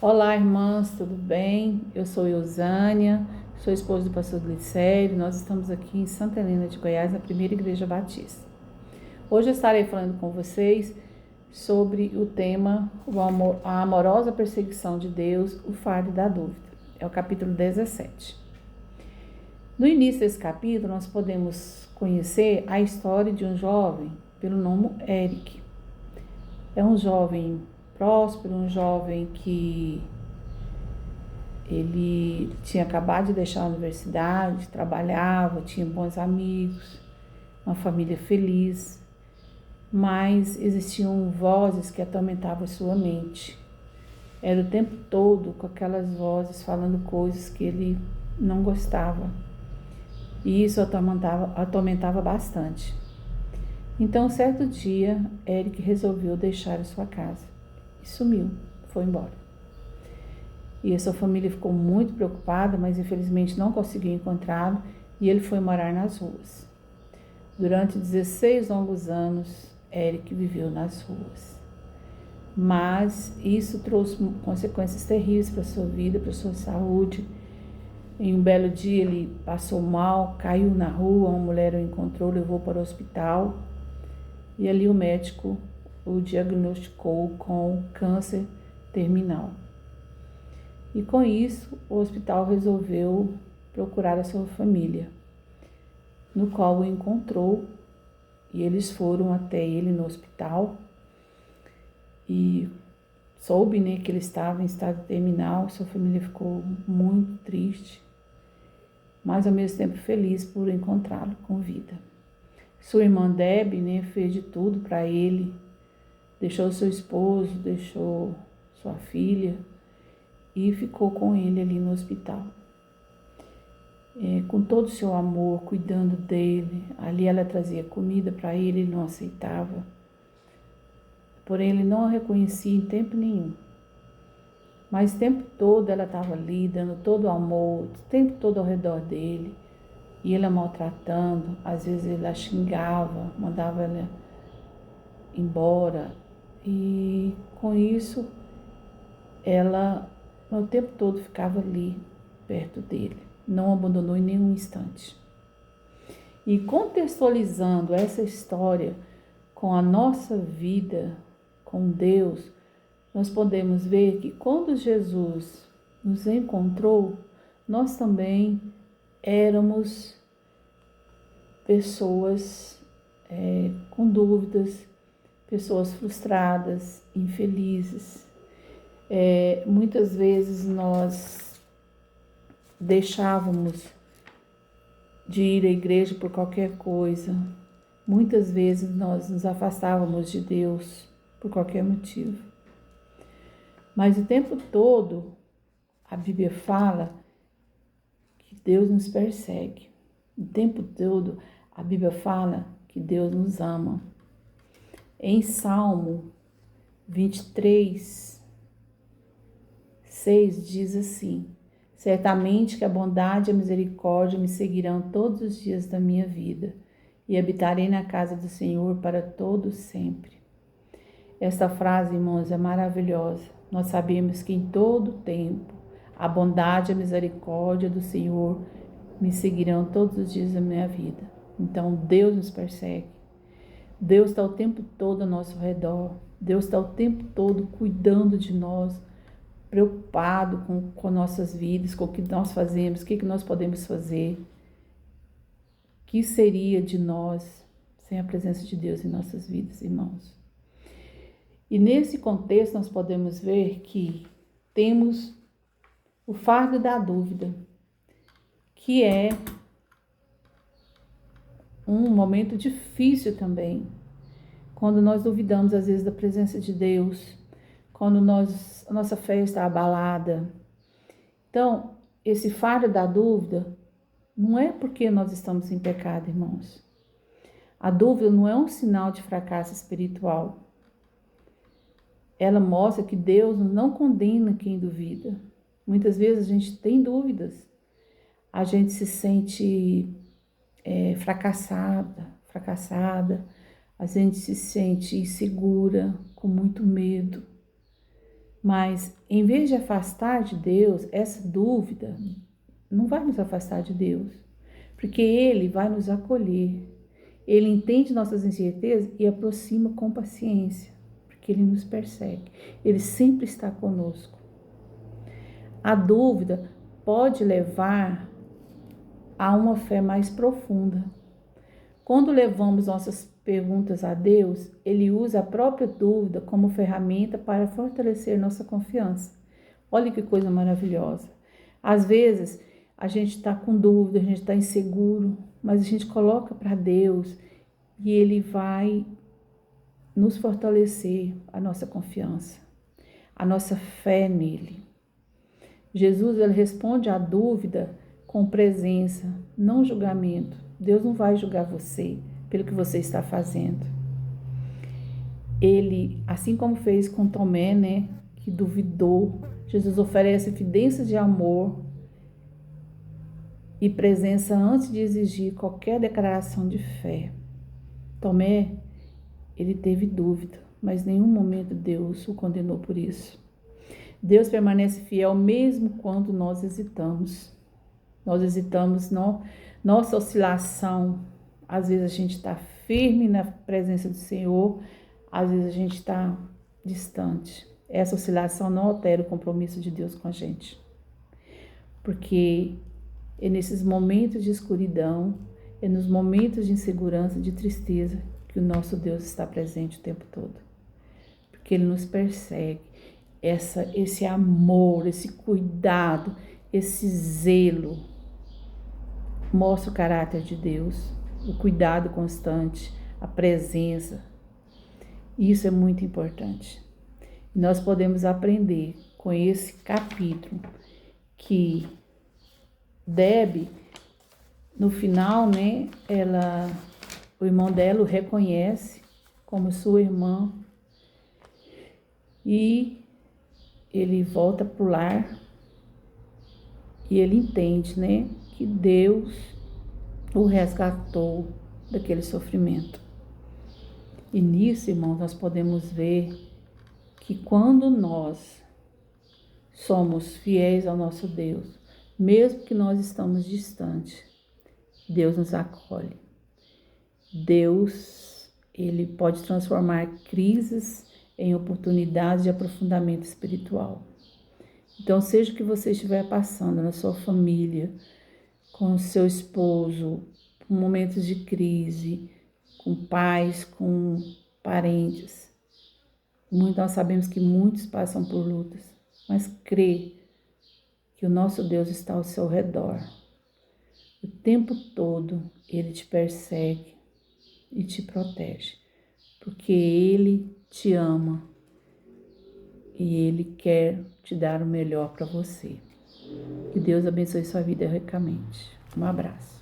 Olá, irmãs, tudo bem? Eu sou Eusânia, sou esposa do pastor Glicério. Nós estamos aqui em Santa Helena de Goiás, na Primeira Igreja Batista. Hoje eu estarei falando com vocês sobre o tema a amorosa perseguição de Deus, o fardo da dúvida. É o capítulo 17. No início desse capítulo, nós podemos conhecer a história de um jovem pelo nome Eric. É um jovem próspero, um jovem que ele tinha acabado de deixar a universidade, trabalhava, tinha bons amigos, uma família feliz, mas existiam vozes que atormentavam a sua mente. Era o tempo todo com aquelas vozes falando coisas que ele não gostava. E isso atormentava bastante. Então, certo dia, Eric resolveu deixar a sua casa e sumiu, foi embora. E a sua família ficou muito preocupada, mas infelizmente não conseguiu encontrá-lo e ele foi morar nas ruas. Durante 16 longos anos, Eric viveu nas ruas. Mas isso trouxe consequências terríveis para a sua vida, para a sua saúde. Em um belo dia ele passou mal, caiu na rua, uma mulher o encontrou, levou para o hospital e ali o médico o diagnosticou com câncer terminal. E com isso, o hospital resolveu procurar a sua família, no qual o encontrou, e eles foram até ele no hospital e soube, que ele estava em estado terminal. Sua família ficou muito triste, mas ao mesmo tempo feliz por encontrá-lo com vida. Sua irmã Debbie, fez de tudo para ele, deixou seu esposo, deixou sua filha, e ficou com ele ali no hospital. Com todo o seu amor, cuidando dele. Ali ela trazia comida para ele, ele não aceitava. Porém, ele não a reconhecia em tempo nenhum. Mas o tempo todo ela estava ali, dando todo o amor, o tempo todo ao redor dele. E ele a maltratando, às vezes ele a xingava, mandava ela embora. E com isso, ela o tempo todo ficava ali, perto dele. Não abandonou em nenhum instante. E contextualizando essa história com a nossa vida com Deus, nós podemos ver que quando Jesus nos encontrou, nós também éramos pessoas com dúvidas, pessoas frustradas, infelizes. Muitas vezes nós deixávamos de ir à igreja por qualquer coisa. Muitas vezes nós nos afastávamos de Deus por qualquer motivo. Mas o tempo todo a Bíblia fala que Deus nos persegue. O tempo todo a Bíblia fala que Deus nos ama. Em Salmo 23, 6 diz assim: certamente que a bondade e a misericórdia me seguirão todos os dias da minha vida, e habitarei na casa do Senhor para todo sempre. Esta frase, irmãos, é maravilhosa. Nós sabemos que em todo tempo a bondade e a misericórdia do Senhor me seguirão todos os dias da minha vida. Então Deus nos persegue. Deus está o tempo todo ao nosso redor. Deus está o tempo todo cuidando de nós, preocupado com nossas vidas, com o que nós fazemos, o que nós podemos fazer. O que seria de nós sem a presença de Deus em nossas vidas, irmãos? E nesse contexto nós podemos ver que temos o fardo da dúvida, que é um momento difícil também, quando nós duvidamos às vezes da presença de Deus, quando a nossa fé está abalada. Então, esse fardo da dúvida não é porque nós estamos em pecado, irmãos. A dúvida não é um sinal de fracasso espiritual. Ela mostra que Deus não condena quem duvida. Muitas vezes a gente tem dúvidas, a gente se sente fracassada, a gente se sente insegura, com muito medo. Mas em vez de afastar de Deus, essa dúvida não vai nos afastar de Deus, porque Ele vai nos acolher. Ele entende nossas incertezas e aproxima com paciência, porque Ele nos persegue. Ele sempre está conosco. A dúvida pode levar a uma fé mais profunda. Quando levamos nossas perguntas a Deus, Ele usa a própria dúvida como ferramenta para fortalecer nossa confiança. Olha que coisa maravilhosa. Às vezes, a gente está com dúvida, a gente está inseguro, mas a gente coloca para Deus e Ele vai nos fortalecer a nossa confiança, a nossa fé nele. Jesus, ele responde à dúvida com presença, não julgamento. Deus não vai julgar você pelo que você está fazendo. Ele, assim como fez com Tomé, né, que duvidou, Jesus oferece evidências de amor e presença antes de exigir qualquer declaração de fé. Tomé, ele teve dúvida, mas em nenhum momento Deus o condenou por isso. Deus permanece fiel mesmo quando nós hesitamos. Nós hesitamos, nossa oscilação. Às vezes a gente está firme na presença do Senhor, às vezes a gente está distante. Essa oscilação não altera o compromisso de Deus com a gente. Porque é nesses momentos de escuridão, é nos momentos de insegurança, de tristeza, que o nosso Deus está presente o tempo todo. Porque Ele nos persegue. Esse amor, esse cuidado, esse zelo mostra o caráter de Deus, o cuidado constante, a presença. Isso é muito importante. Nós podemos aprender com esse capítulo que Debe, no final, né, o irmão dela o reconhece como sua irmã e ele volta para o lar e ele entende, né, que Deus o resgatou daquele sofrimento. E nisso, irmãos, nós podemos ver que quando nós somos fiéis ao nosso Deus, mesmo que nós estamos distantes, Deus nos acolhe. Deus, ele pode transformar crises em oportunidades de aprofundamento espiritual. Então, seja o que você estiver passando na sua família, com o seu esposo, com momentos de crise, com pais, com parentes. Nós sabemos que muitos passam por lutas, mas crê que o nosso Deus está ao seu redor. O tempo todo Ele te persegue e te protege, porque Ele te ama e Ele quer te dar o melhor para você. Que Deus abençoe sua vida ricamente. Um abraço.